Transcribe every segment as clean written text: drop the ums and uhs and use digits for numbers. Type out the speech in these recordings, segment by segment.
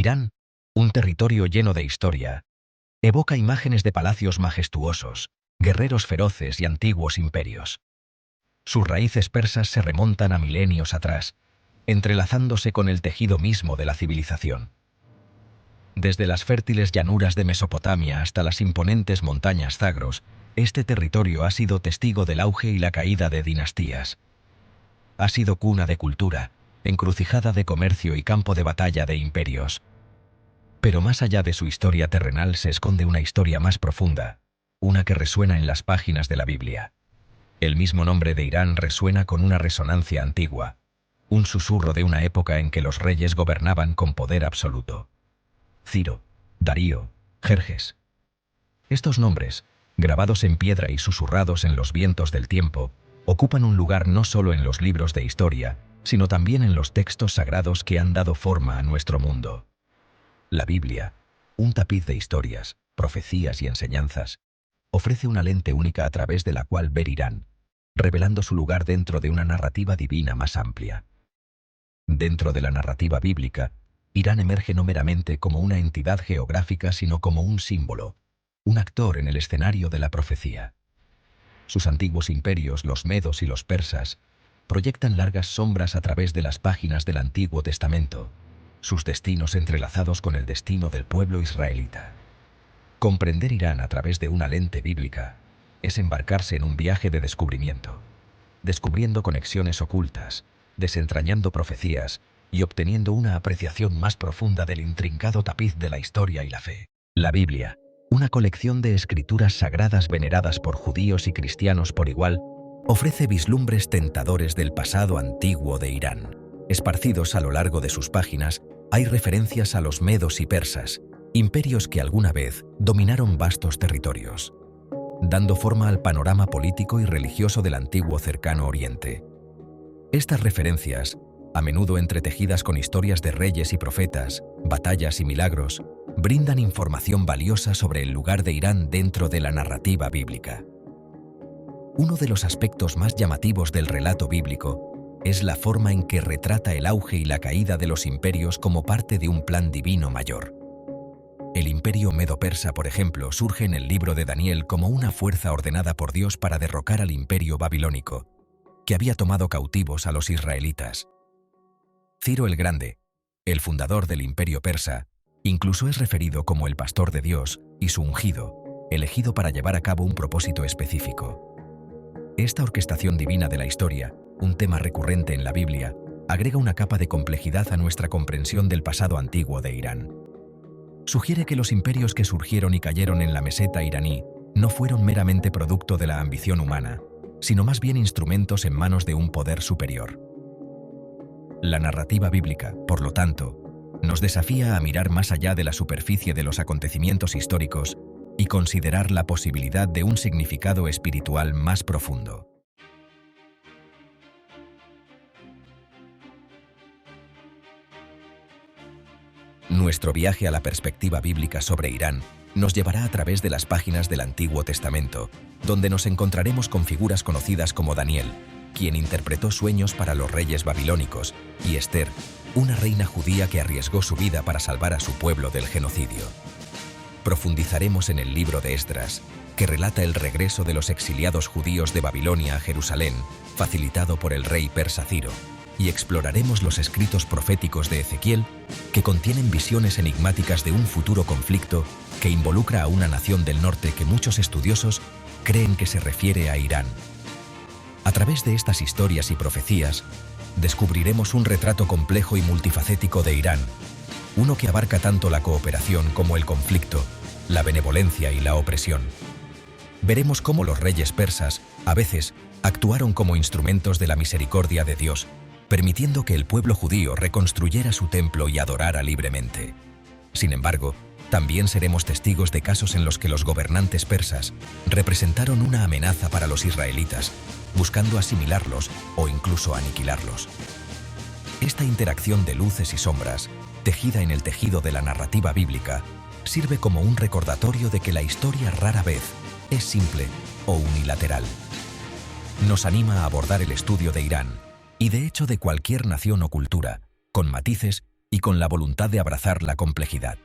Irán, un territorio lleno de historia, evoca imágenes de palacios majestuosos, guerreros feroces y antiguos imperios. Sus raíces persas se remontan a milenios atrás, entrelazándose con el tejido mismo de la civilización. Desde las fértiles llanuras de Mesopotamia hasta las imponentes montañas Zagros, este territorio ha sido testigo del auge y la caída de dinastías. Ha sido cuna de cultura, encrucijada de comercio y campo de batalla de imperios. Pero más allá de su historia terrenal se esconde una historia más profunda, una que resuena en las páginas de la Biblia. El mismo nombre de Irán resuena con una resonancia antigua, un susurro de una época en que los reyes gobernaban con poder absoluto. Ciro, Darío, Jerjes. Estos nombres, grabados en piedra y susurrados en los vientos del tiempo, ocupan un lugar no solo en los libros de historia, sino también en los textos sagrados que han dado forma a nuestro mundo. La Biblia, un tapiz de historias, profecías y enseñanzas, ofrece una lente única a través de la cual ver Irán, revelando su lugar dentro de una narrativa divina más amplia. Dentro de la narrativa bíblica, Irán emerge no meramente como una entidad geográfica, sino como un símbolo, un actor en el escenario de la profecía. Sus antiguos imperios, los medos y los persas, proyectan largas sombras a través de las páginas del Antiguo Testamento, sus destinos entrelazados con el destino del pueblo israelita. Comprender Irán a través de una lente bíblica es embarcarse en un viaje de descubrimiento, descubriendo conexiones ocultas, desentrañando profecías y obteniendo una apreciación más profunda del intrincado tapiz de la historia y la fe. La Biblia, una colección de escrituras sagradas veneradas por judíos y cristianos por igual, ofrece vislumbres tentadores del pasado antiguo de Irán. Esparcidos a lo largo de sus páginas, hay referencias a los medos y persas, imperios que alguna vez dominaron vastos territorios, dando forma al panorama político y religioso del antiguo Cercano Oriente. Estas referencias, a menudo entretejidas con historias de reyes y profetas, batallas y milagros, brindan información valiosa sobre el lugar de Irán dentro de la narrativa bíblica. Uno de los aspectos más llamativos del relato bíblico es la forma en que retrata el auge y la caída de los imperios como parte de un plan divino mayor. El imperio medo-persa, por ejemplo, surge en el libro de Daniel como una fuerza ordenada por Dios para derrocar al imperio babilónico, que había tomado cautivos a los israelitas. Ciro el Grande, el fundador del imperio persa, incluso es referido como el pastor de Dios y su ungido, elegido para llevar a cabo un propósito específico. Esta orquestación divina de la historia, un tema recurrente en la Biblia, agrega una capa de complejidad a nuestra comprensión del pasado antiguo de Irán. Sugiere que los imperios que surgieron y cayeron en la meseta iraní no fueron meramente producto de la ambición humana, sino más bien instrumentos en manos de un poder superior. La narrativa bíblica, por lo tanto, nos desafía a mirar más allá de la superficie de los acontecimientos históricos y considerar la posibilidad de un significado espiritual más profundo. Nuestro viaje a la perspectiva bíblica sobre Irán nos llevará a través de las páginas del Antiguo Testamento, donde nos encontraremos con figuras conocidas como Daniel, quien interpretó sueños para los reyes babilónicos, y Esther, una reina judía que arriesgó su vida para salvar a su pueblo del genocidio. Profundizaremos en el libro de Esdras, que relata el regreso de los exiliados judíos de Babilonia a Jerusalén, facilitado por el rey persa Ciro, y exploraremos los escritos proféticos de Ezequiel, que contienen visiones enigmáticas de un futuro conflicto que involucra a una nación del norte que muchos estudiosos creen que se refiere a Irán. A través de estas historias y profecías, descubriremos un retrato complejo y multifacético de Irán, uno que abarca tanto la cooperación como el conflicto, la benevolencia y la opresión. Veremos cómo los reyes persas, a veces, actuaron como instrumentos de la misericordia de Dios, permitiendo que el pueblo judío reconstruyera su templo y adorara libremente. Sin embargo, también seremos testigos de casos en los que los gobernantes persas representaron una amenaza para los israelitas, buscando asimilarlos o incluso aniquilarlos. Esta interacción de luces y sombras, tejida en el tejido de la narrativa bíblica, sirve como un recordatorio de que la historia rara vez es simple o unilateral. Nos anima a abordar el estudio de Irán, y de hecho de cualquier nación o cultura, con matices y con la voluntad de abrazar la complejidad.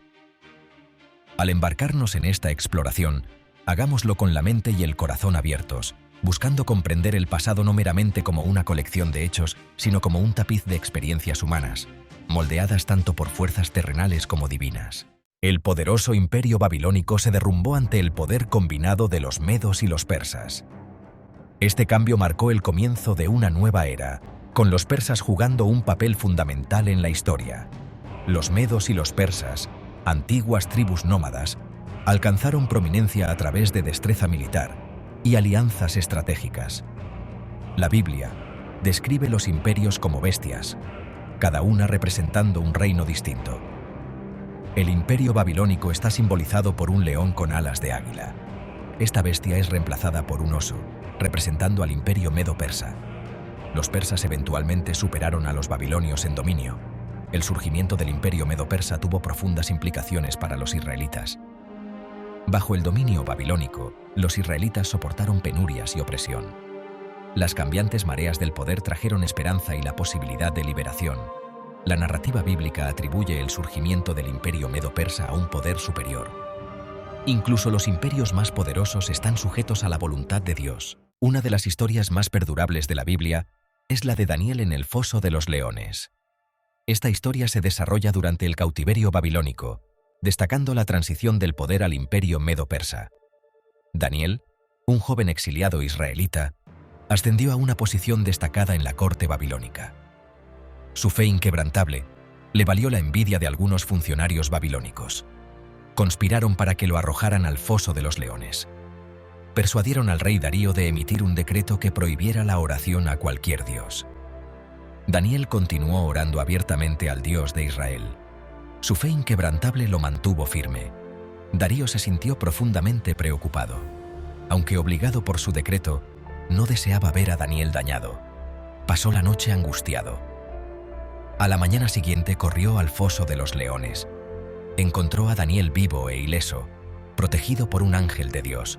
Al embarcarnos en esta exploración, hagámoslo con la mente y el corazón abiertos, buscando comprender el pasado no meramente como una colección de hechos, sino como un tapiz de experiencias humanas, moldeadas tanto por fuerzas terrenales como divinas. El poderoso imperio babilónico se derrumbó ante el poder combinado de los medos y los persas. Este cambio marcó el comienzo de una nueva era, con los persas jugando un papel fundamental en la historia. Los medos y los persas, antiguas tribus nómadas, alcanzaron prominencia a través de destreza militar y alianzas estratégicas. La Biblia describe los imperios como bestias, cada una representando un reino distinto. El imperio babilónico está simbolizado por un león con alas de águila. Esta bestia es reemplazada por un oso, representando al imperio medo-persa. Los persas eventualmente superaron a los babilonios en dominio. El surgimiento del imperio medo-persa tuvo profundas implicaciones para los israelitas. Bajo el dominio babilónico, los israelitas soportaron penurias y opresión. Las cambiantes mareas del poder trajeron esperanza y la posibilidad de liberación. La narrativa bíblica atribuye el surgimiento del imperio medo-persa a un poder superior. Incluso los imperios más poderosos están sujetos a la voluntad de Dios. Una de las historias más perdurables de la Biblia es la de Daniel en el foso de los leones. Esta historia se desarrolla durante el cautiverio babilónico, destacando la transición del poder al imperio medo-persa. Daniel, un joven exiliado israelita, ascendió a una posición destacada en la corte babilónica. Su fe inquebrantable le valió la envidia de algunos funcionarios babilónicos. Conspiraron para que lo arrojaran al foso de los leones. Persuadieron al rey Darío de emitir un decreto que prohibiera la oración a cualquier dios. Daniel continuó orando abiertamente al Dios de Israel. Su fe inquebrantable lo mantuvo firme. Darío se sintió profundamente preocupado. Aunque obligado por su decreto, no deseaba ver a Daniel dañado. Pasó la noche angustiado. A la mañana siguiente corrió al foso de los leones. Encontró a Daniel vivo e ileso, protegido por un ángel de Dios.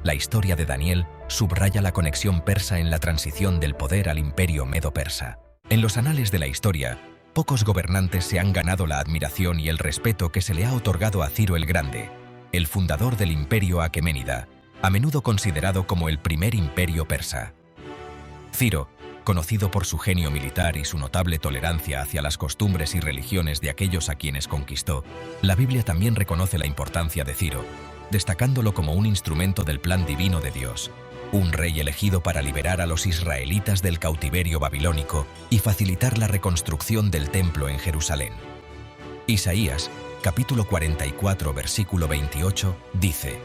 La historia de Daniel subraya la conexión persa en la transición del poder al imperio medo-persa. En los anales de la historia, pocos gobernantes se han ganado la admiración y el respeto que se le ha otorgado a Ciro el Grande, el fundador del imperio aqueménida, a menudo considerado como el primer imperio persa. Ciro, conocido por su genio militar y su notable tolerancia hacia las costumbres y religiones de aquellos a quienes conquistó, la Biblia también reconoce la importancia de Ciro, destacándolo como un instrumento del plan divino de Dios, un rey elegido para liberar a los israelitas del cautiverio babilónico y facilitar la reconstrucción del templo en Jerusalén. Isaías, capítulo 44, versículo 28, dice: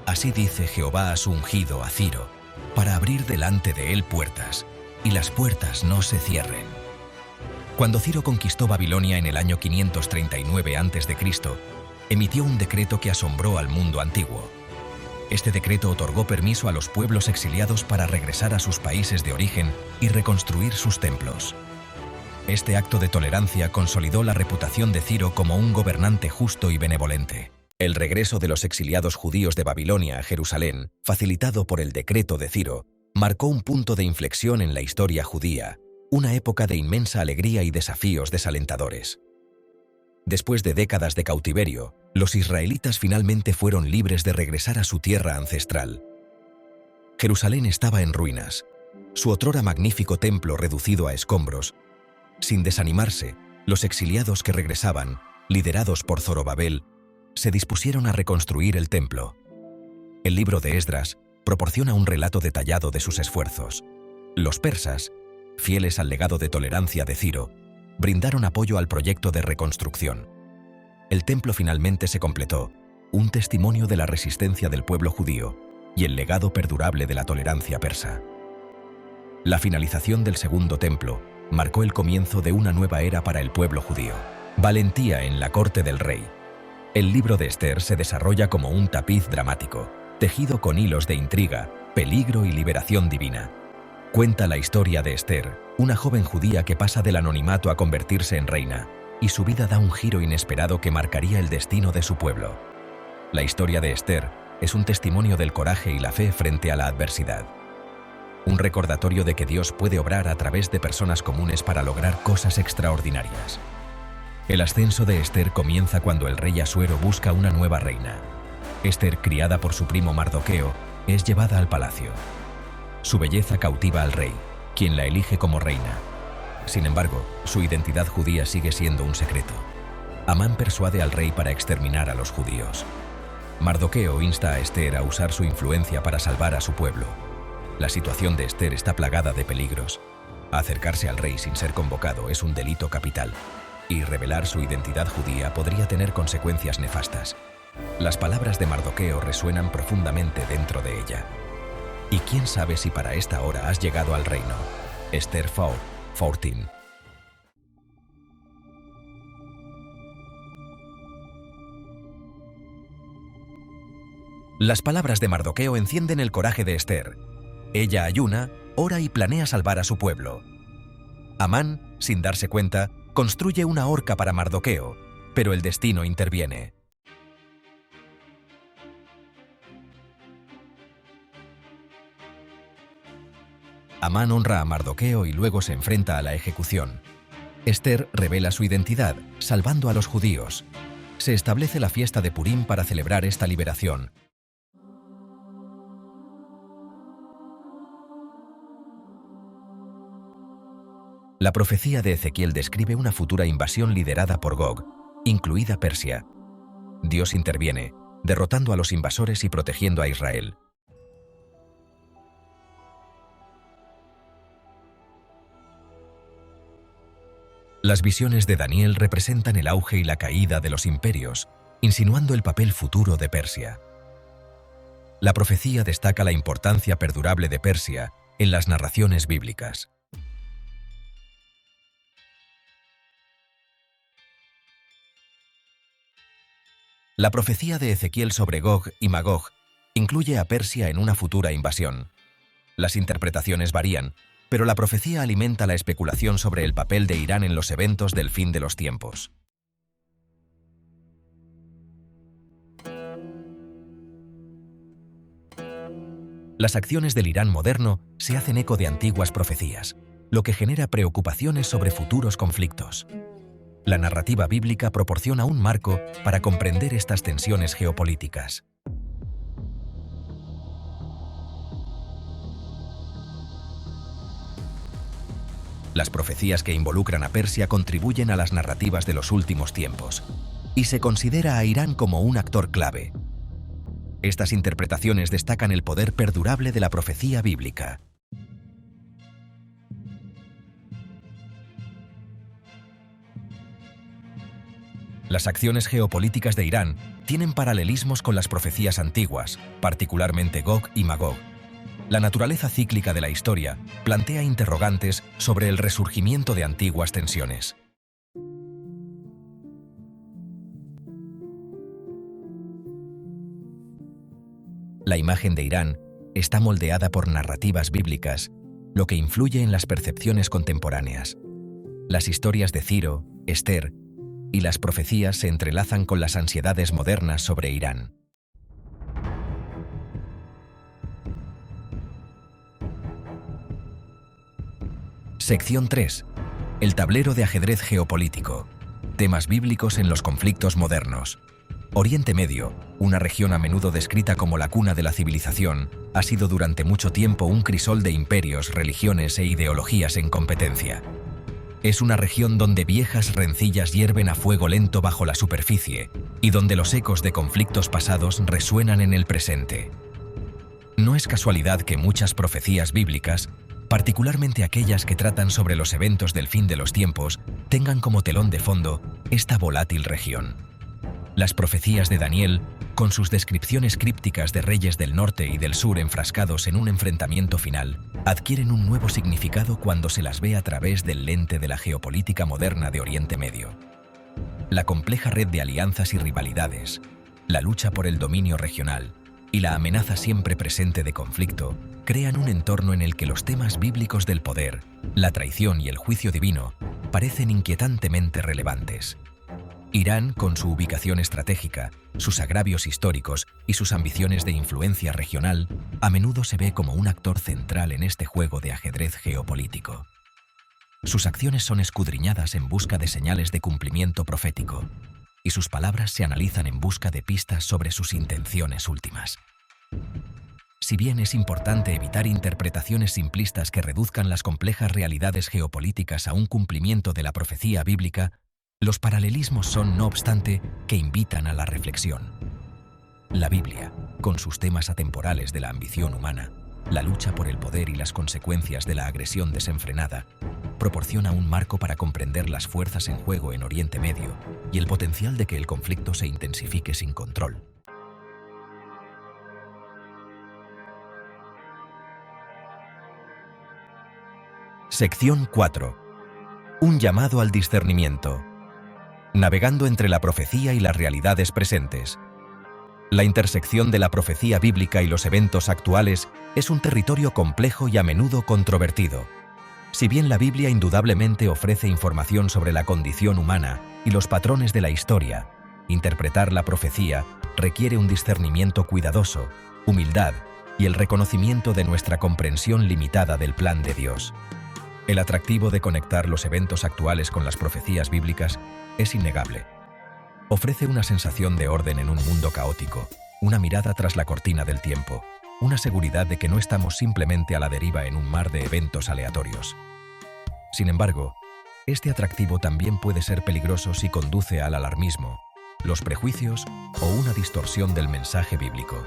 Así dice Jehová a su ungido, a Ciro, para abrir delante de él puertas, y las puertas no se cierren. Cuando Ciro conquistó Babilonia en el año 539 a.C., emitió un decreto que asombró al mundo antiguo. Este decreto otorgó permiso a los pueblos exiliados para regresar a sus países de origen y reconstruir sus templos. Este acto de tolerancia consolidó la reputación de Ciro como un gobernante justo y benevolente. El regreso de los exiliados judíos de Babilonia a Jerusalén, facilitado por el decreto de Ciro, marcó un punto de inflexión en la historia judía, una época de inmensa alegría y desafíos desalentadores. Después de décadas de cautiverio, los israelitas finalmente fueron libres de regresar a su tierra ancestral. Jerusalén estaba en ruinas, su otrora magnífico templo reducido a escombros. Sin desanimarse, los exiliados que regresaban, liderados por Zorobabel, se dispusieron a reconstruir el templo. El libro de Esdras proporciona un relato detallado de sus esfuerzos. Los persas, fieles al legado de tolerancia de Ciro, brindaron apoyo al proyecto de reconstrucción. El templo finalmente se completó, un testimonio de la resistencia del pueblo judío y el legado perdurable de la tolerancia persa. La finalización del segundo templo marcó el comienzo de una nueva era para el pueblo judío. Valentía en la corte del rey. El libro de Esther se desarrolla como un tapiz dramático, tejido con hilos de intriga, peligro y liberación divina. Cuenta la historia de Esther, una joven judía que pasa del anonimato a convertirse en reina, y su vida da un giro inesperado que marcaría el destino de su pueblo. La historia de Esther es un testimonio del coraje y la fe frente a la adversidad. Un recordatorio de que Dios puede obrar a través de personas comunes para lograr cosas extraordinarias. El ascenso de Esther comienza cuando el rey Asuero busca una nueva reina. Esther, criada por su primo Mardoqueo, es llevada al palacio. Su belleza cautiva al rey, quien la elige como reina. Sin embargo, su identidad judía sigue siendo un secreto. Amán persuade al rey para exterminar a los judíos. Mardoqueo insta a Esther a usar su influencia para salvar a su pueblo. La situación de Esther está plagada de peligros. Acercarse al rey sin ser convocado es un delito capital, y revelar su identidad judía podría tener consecuencias nefastas. Las palabras de Mardoqueo resuenan profundamente dentro de ella. ¿Y quién sabe si para esta hora has llegado al reino? Esther 4:14. Las palabras de Mardoqueo encienden el coraje de Esther. Ella ayuna, ora y planea salvar a su pueblo. Amán, sin darse cuenta, construye una horca para Mardoqueo, pero el destino interviene. Amán honra a Mardoqueo y luego se enfrenta a la ejecución. Esther revela su identidad, salvando a los judíos. Se establece la fiesta de Purim para celebrar esta liberación. La profecía de Ezequiel describe una futura invasión liderada por Gog, incluida Persia. Dios interviene, derrotando a los invasores y protegiendo a Israel. Las visiones de Daniel representan el auge y la caída de los imperios, insinuando el papel futuro de Persia. La profecía destaca la importancia perdurable de Persia en las narraciones bíblicas. La profecía de Ezequiel sobre Gog y Magog incluye a Persia en una futura invasión. Las interpretaciones varían, pero la profecía alimenta la especulación sobre el papel de Irán en los eventos del fin de los tiempos. Las acciones del Irán moderno se hacen eco de antiguas profecías, lo que genera preocupaciones sobre futuros conflictos. La narrativa bíblica proporciona un marco para comprender estas tensiones geopolíticas. Las profecías que involucran a Persia contribuyen a las narrativas de los últimos tiempos, y se considera a Irán como un actor clave. Estas interpretaciones destacan el poder perdurable de la profecía bíblica. Las acciones geopolíticas de Irán tienen paralelismos con las profecías antiguas, particularmente Gog y Magog. La naturaleza cíclica de la historia plantea interrogantes sobre el resurgimiento de antiguas tensiones. La imagen de Irán está moldeada por narrativas bíblicas, lo que influye en las percepciones contemporáneas. Las historias de Ciro, Esther y las profecías se entrelazan con las ansiedades modernas sobre Irán. Sección 3. El tablero de ajedrez geopolítico. Temas bíblicos en los conflictos modernos. Oriente Medio, una región a menudo descrita como la cuna de la civilización, ha sido durante mucho tiempo un crisol de imperios, religiones e ideologías en competencia. Es una región donde viejas rencillas hierven a fuego lento bajo la superficie y donde los ecos de conflictos pasados resuenan en el presente. No es casualidad que muchas profecías bíblicas, particularmente aquellas que tratan sobre los eventos del fin de los tiempos, tengan como telón de fondo esta volátil región. Las profecías de Daniel, con sus descripciones crípticas de reyes del norte y del sur enfrascados en un enfrentamiento final, adquieren un nuevo significado cuando se las ve a través del lente de la geopolítica moderna de Oriente Medio. La compleja red de alianzas y rivalidades, la lucha por el dominio regional y la amenaza siempre presente de conflicto crean un entorno en el que los temas bíblicos del poder, la traición y el juicio divino parecen inquietantemente relevantes. Irán, con su ubicación estratégica, sus agravios históricos y sus ambiciones de influencia regional, a menudo se ve como un actor central en este juego de ajedrez geopolítico. Sus acciones son escudriñadas en busca de señales de cumplimiento profético, y sus palabras se analizan en busca de pistas sobre sus intenciones últimas. Si bien es importante evitar interpretaciones simplistas que reduzcan las complejas realidades geopolíticas a un cumplimiento de la profecía bíblica, los paralelismos son, no obstante, que invitan a la reflexión. La Biblia, con sus temas atemporales de la ambición humana, la lucha por el poder y las consecuencias de la agresión desenfrenada, proporciona un marco para comprender las fuerzas en juego en Oriente Medio y el potencial de que el conflicto se intensifique sin control. Sección 4. Un llamado al discernimiento. Navegando entre la profecía y las realidades presentes. La intersección de la profecía bíblica y los eventos actuales es un territorio complejo y a menudo controvertido. Si bien la Biblia indudablemente ofrece información sobre la condición humana y los patrones de la historia, interpretar la profecía requiere un discernimiento cuidadoso, humildad y el reconocimiento de nuestra comprensión limitada del plan de Dios. El atractivo de conectar los eventos actuales con las profecías bíblicas es innegable. Ofrece una sensación de orden en un mundo caótico, una mirada tras la cortina del tiempo, una seguridad de que no estamos simplemente a la deriva en un mar de eventos aleatorios. Sin embargo, este atractivo también puede ser peligroso si conduce al alarmismo, los prejuicios o una distorsión del mensaje bíblico.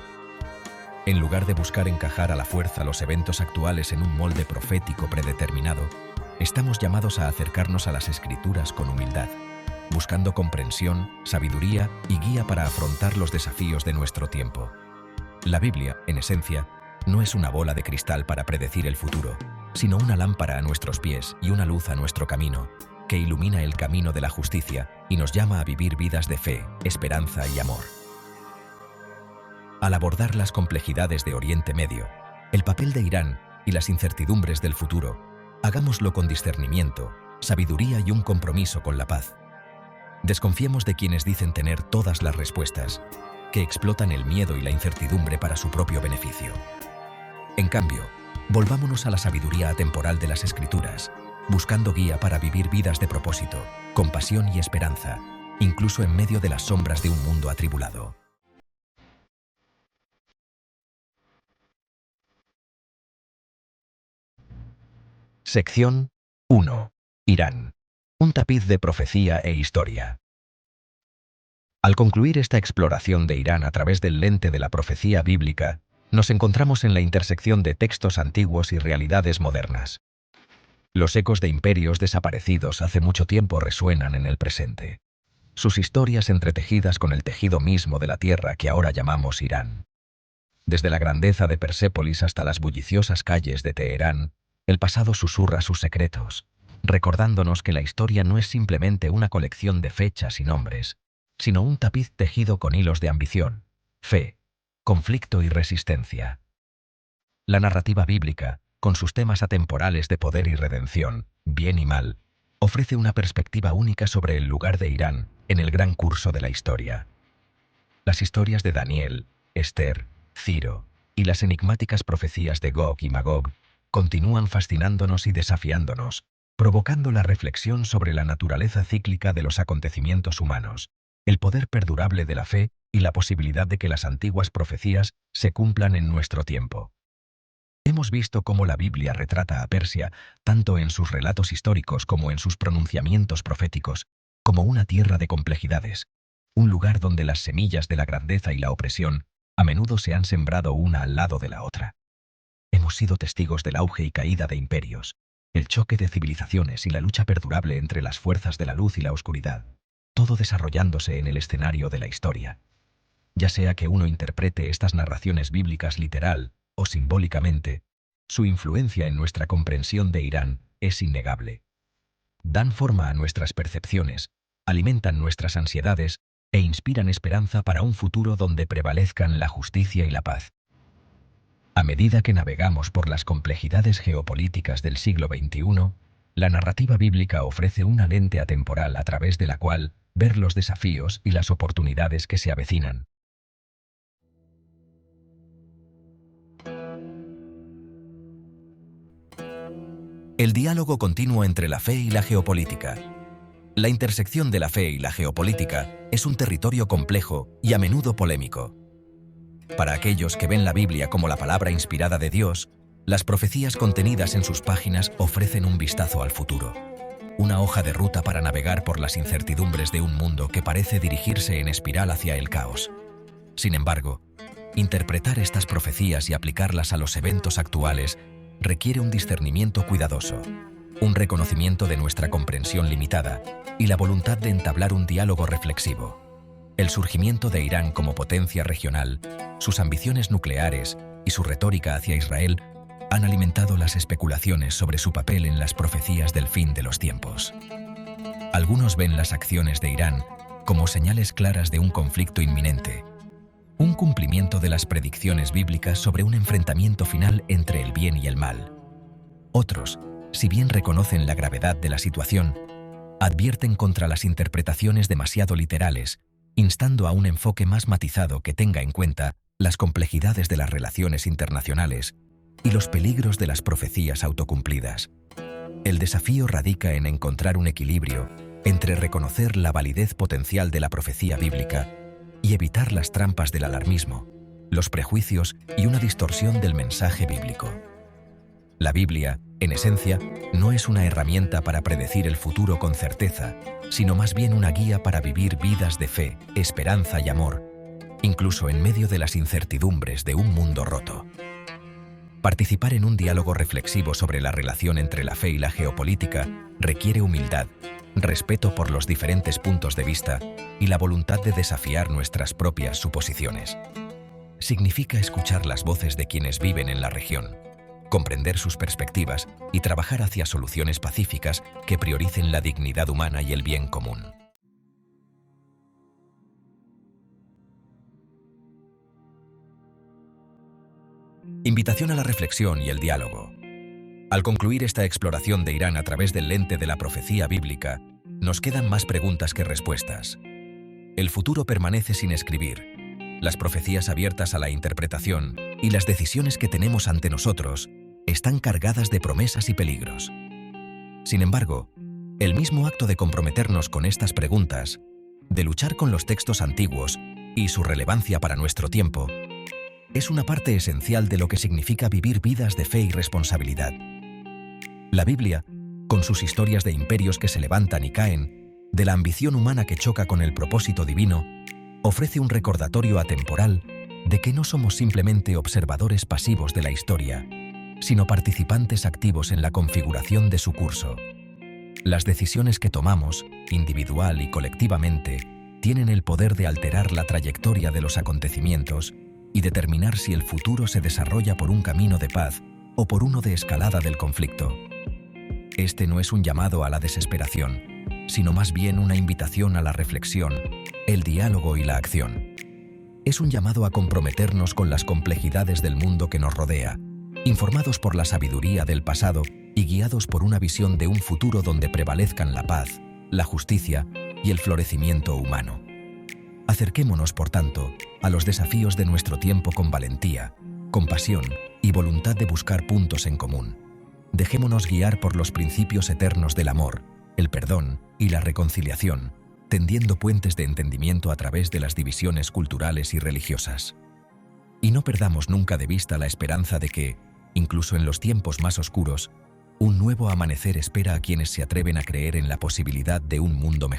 En lugar de buscar encajar a la fuerza los eventos actuales en un molde profético predeterminado, estamos llamados a acercarnos a las Escrituras con humildad, buscando comprensión, sabiduría y guía para afrontar los desafíos de nuestro tiempo. La Biblia, en esencia, no es una bola de cristal para predecir el futuro, sino una lámpara a nuestros pies y una luz a nuestro camino, que ilumina el camino de la justicia y nos llama a vivir vidas de fe, esperanza y amor. Al abordar las complejidades de Oriente Medio, el papel de Irán y las incertidumbres del futuro, hagámoslo con discernimiento, sabiduría y un compromiso con la paz. Desconfiemos de quienes dicen tener todas las respuestas, que explotan el miedo y la incertidumbre para su propio beneficio. En cambio, volvámonos a la sabiduría atemporal de las Escrituras, buscando guía para vivir vidas de propósito, compasión y esperanza, incluso en medio de las sombras de un mundo atribulado. Sección 1. Irán. Un tapiz de profecía e historia. Al concluir esta exploración de Irán a través del lente de la profecía bíblica, nos encontramos en la intersección de textos antiguos y realidades modernas. Los ecos de imperios desaparecidos hace mucho tiempo resuenan en el presente. Sus historias entretejidas con el tejido mismo de la tierra que ahora llamamos Irán. Desde la grandeza de Persépolis hasta las bulliciosas calles de Teherán, el pasado susurra sus secretos, recordándonos que la historia no es simplemente una colección de fechas y nombres, sino un tapiz tejido con hilos de ambición, fe, conflicto y resistencia. La narrativa bíblica, con sus temas atemporales de poder y redención, bien y mal, ofrece una perspectiva única sobre el lugar de Irán en el gran curso de la historia. Las historias de Daniel, Esther, Ciro y las enigmáticas profecías de Gog y Magog continúan fascinándonos y desafiándonos, provocando la reflexión sobre la naturaleza cíclica de los acontecimientos humanos, el poder perdurable de la fe y la posibilidad de que las antiguas profecías se cumplan en nuestro tiempo. Hemos visto cómo la Biblia retrata a Persia, tanto en sus relatos históricos como en sus pronunciamientos proféticos, como una tierra de complejidades, un lugar donde las semillas de la grandeza y la opresión a menudo se han sembrado una al lado de la otra. Hemos sido testigos del auge y caída de imperios, el choque de civilizaciones y la lucha perdurable entre las fuerzas de la luz y la oscuridad, todo desarrollándose en el escenario de la historia. Ya sea que uno interprete estas narraciones bíblicas literal o simbólicamente, su influencia en nuestra comprensión de Irán es innegable. Dan forma a nuestras percepciones, alimentan nuestras ansiedades e inspiran esperanza para un futuro donde prevalezcan la justicia y la paz. A medida que navegamos por las complejidades geopolíticas del siglo XXI, la narrativa bíblica ofrece una lente atemporal a través de la cual ver los desafíos y las oportunidades que se avecinan. El diálogo continuo entre la fe y la geopolítica. La intersección de la fe y la geopolítica es un territorio complejo y a menudo polémico. Para aquellos que ven la Biblia como la palabra inspirada de Dios, las profecías contenidas en sus páginas ofrecen un vistazo al futuro. Una hoja de ruta para navegar por las incertidumbres de un mundo que parece dirigirse en espiral hacia el caos. Sin embargo, interpretar estas profecías y aplicarlas a los eventos actuales requiere un discernimiento cuidadoso, un reconocimiento de nuestra comprensión limitada y la voluntad de entablar un diálogo reflexivo. El surgimiento de Irán como potencia regional, sus ambiciones nucleares y su retórica hacia Israel han alimentado las especulaciones sobre su papel en las profecías del fin de los tiempos. Algunos ven las acciones de Irán como señales claras de un conflicto inminente, un cumplimiento de las predicciones bíblicas sobre un enfrentamiento final entre el bien y el mal. Otros, si bien reconocen la gravedad de la situación, advierten contra las interpretaciones demasiado literales, instando a un enfoque más matizado que tenga en cuenta las complejidades de las relaciones internacionales y los peligros de las profecías autocumplidas. El desafío radica en encontrar un equilibrio entre reconocer la validez potencial de la profecía bíblica y evitar las trampas del alarmismo, los prejuicios y una distorsión del mensaje bíblico. La Biblia, en esencia, no es una herramienta para predecir el futuro con certeza, sino más bien una guía para vivir vidas de fe, esperanza y amor, incluso en medio de las incertidumbres de un mundo roto. Participar en un diálogo reflexivo sobre la relación entre la fe y la geopolítica requiere humildad, respeto por los diferentes puntos de vista y la voluntad de desafiar nuestras propias suposiciones. Significa escuchar las voces de quienes viven en la región, comprender sus perspectivas y trabajar hacia soluciones pacíficas que prioricen la dignidad humana y el bien común. Invitación a la reflexión y el diálogo. Al concluir esta exploración de Irán a través del lente de la profecía bíblica, nos quedan más preguntas que respuestas. El futuro permanece sin escribir. Las profecías abiertas a la interpretación y las decisiones que tenemos ante nosotros están cargadas de promesas y peligros. Sin embargo, el mismo acto de comprometernos con estas preguntas, de luchar con los textos antiguos y su relevancia para nuestro tiempo, es una parte esencial de lo que significa vivir vidas de fe y responsabilidad. La Biblia, con sus historias de imperios que se levantan y caen, de la ambición humana que choca con el propósito divino, ofrece un recordatorio atemporal de que no somos simplemente observadores pasivos de la historia, sino participantes activos en la configuración de su curso. Las decisiones que tomamos, individual y colectivamente, tienen el poder de alterar la trayectoria de los acontecimientos y determinar si el futuro se desarrolla por un camino de paz o por uno de escalada del conflicto. Este no es un llamado a la desesperación, sino más bien una invitación a la reflexión, el diálogo y la acción. Es un llamado a comprometernos con las complejidades del mundo que nos rodea, informados por la sabiduría del pasado y guiados por una visión de un futuro donde prevalezcan la paz, la justicia y el florecimiento humano. Acerquémonos, por tanto, a los desafíos de nuestro tiempo con valentía, compasión y voluntad de buscar puntos en común. Dejémonos guiar por los principios eternos del amor, el perdón y la reconciliación, tendiendo puentes de entendimiento a través de las divisiones culturales y religiosas. Y no perdamos nunca de vista la esperanza de que, incluso en los tiempos más oscuros, un nuevo amanecer espera a quienes se atreven a creer en la posibilidad de un mundo mejor.